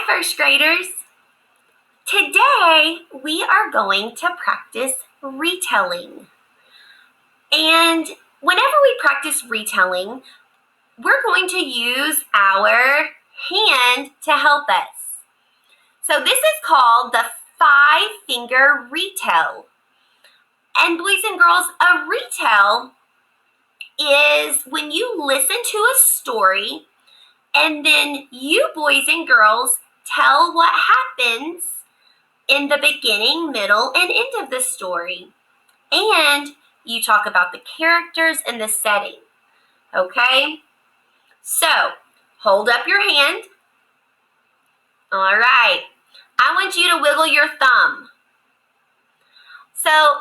Hi, first graders. Today, we are going to practice retelling. And whenever we practice retelling, we're going to use our hand to help us. So this is called the 5-finger retell. And boys and girls, a retell is when you listen to a story and then you boys and girls tell what happens in the beginning, middle, and end of the story. And you talk about the characters and the setting. Okay? So, hold up your hand. All right. I want you to wiggle your thumb. So,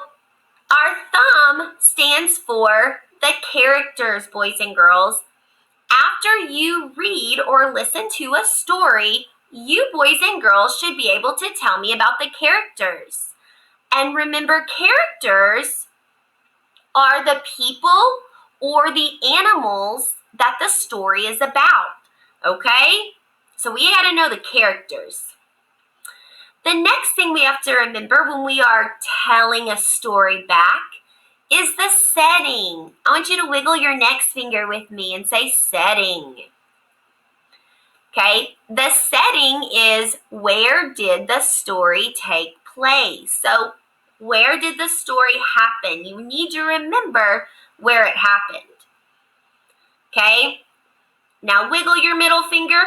our thumb stands for the characters, boys and girls. After you read or listen to a story, you boys and girls should be able to tell me about the characters. And remember, characters are the people or the animals that the story is about. Okay? So we got to know the characters. The next thing we have to remember when we are telling a story back is the setting. I want you to wiggle your next finger with me and say setting. Okay, the setting is where did the story take place? So where did the story happen? You need to remember where it happened. Okay, now wiggle your middle finger.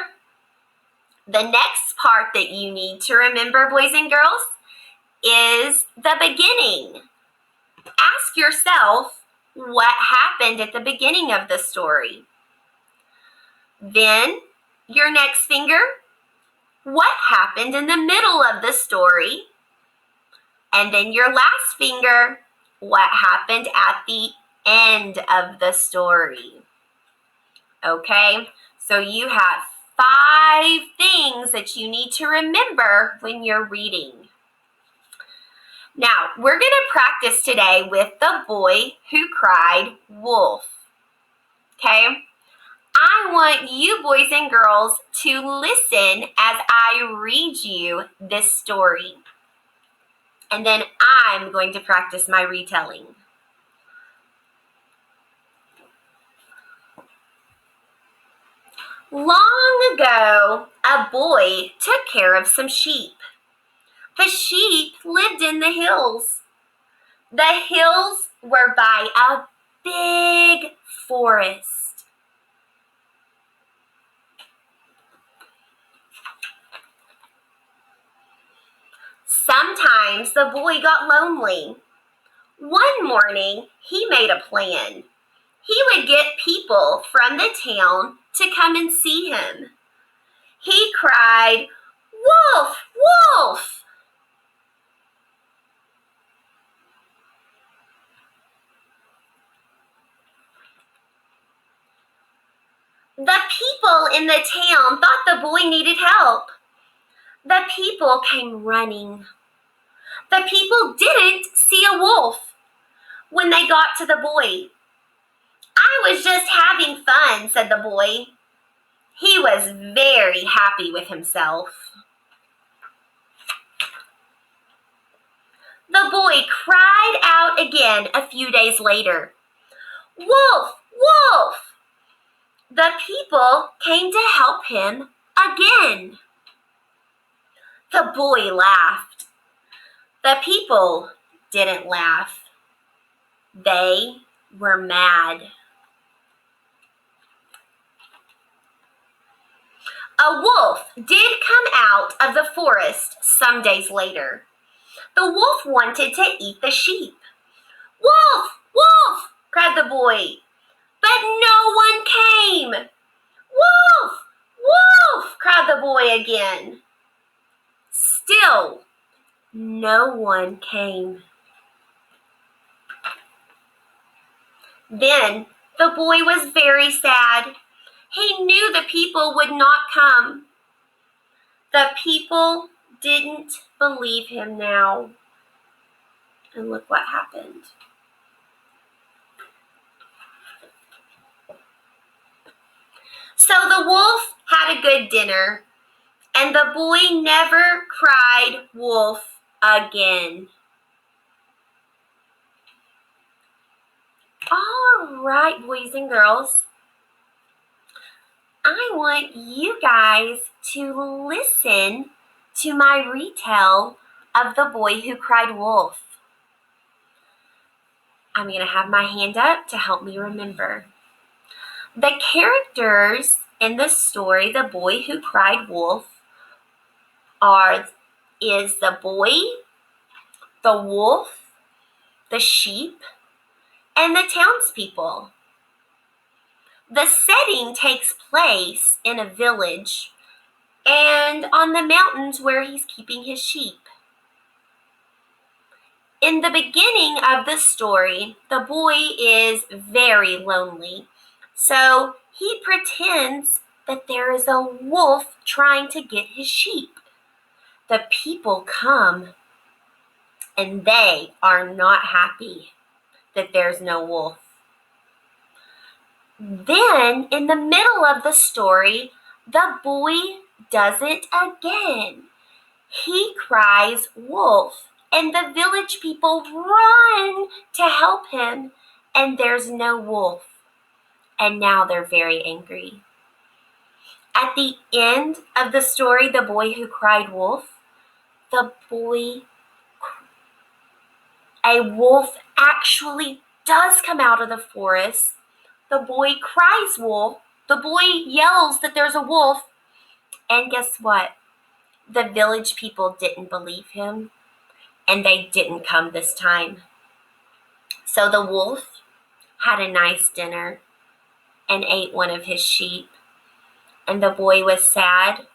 The next part that you need to remember, boys and girls, is the beginning. Ask yourself what happened at the beginning of the story. Then your next finger, what happened in the middle of the story? And then your last finger, what happened at the end of the story? Okay, so you have 5 things that you need to remember when you're reading. Now, we're going to practice today with the boy who cried wolf. Okay? I want you boys and girls to listen as I read you this story. And then I'm going to practice my retelling. Long ago, a boy took care of some sheep. The sheep lived in the hills. The hills were by a big forest. Sometimes the boy got lonely. One morning, he made a plan. He would get people from the town to come and see him. He cried, "Wolf, wolf!" The people in the town thought the boy needed help. The people came running. The people didn't see a wolf when they got to the boy. "I was just having fun," said the boy. He was very happy with himself. The boy cried out again a few days later, "Wolf, wolf!" The people came to help him again. The boy laughed. The people didn't laugh. They were mad. A wolf did come out of the forest some days later. The wolf wanted to eat the sheep. "Wolf, wolf!" cried the boy. But no one came. "Wolf, wolf!" cried the boy again. Still, no one came. Then the boy was very sad. He knew the people would not come. The people didn't believe him now. And look what happened. So the wolf had a good dinner, And the boy never cried wolf again. All right, boys and girls. I want you guys to listen to my retell of The Boy Who Cried Wolf. I'm going to have my hand up to help me remember. The characters in the story, The Boy Who Cried Wolf, is the boy, the wolf, the sheep, and the townspeople. The setting takes place in a village and on the mountains where he's keeping his sheep. In the beginning of the story, the boy is very lonely, so he pretends that there is a wolf trying to get his sheep. The people come, and they are not happy that there's no wolf. Then, in the middle of the story, the boy does it again. He cries wolf, and the village people run to help him, and there's no wolf. And now they're very angry. At the end of the story, The Boy Who Cried Wolf, a wolf actually does come out of the forest. The boy cries wolf. The boy yells that there's a wolf. And guess what? The village people didn't believe him, and they didn't come this time. So the wolf had a nice dinner and ate one of his sheep. And the boy was sad,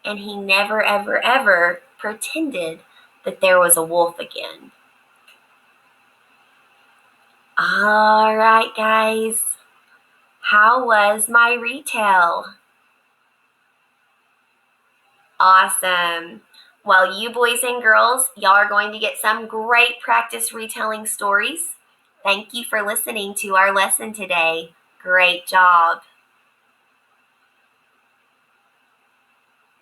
and he never, ever, ever pretended that there was a wolf again. All right, guys. How was my retell? Awesome. Well, you boys and girls, y'all are going to get some great practice retelling stories. Thank you for listening to our lesson today. Great job.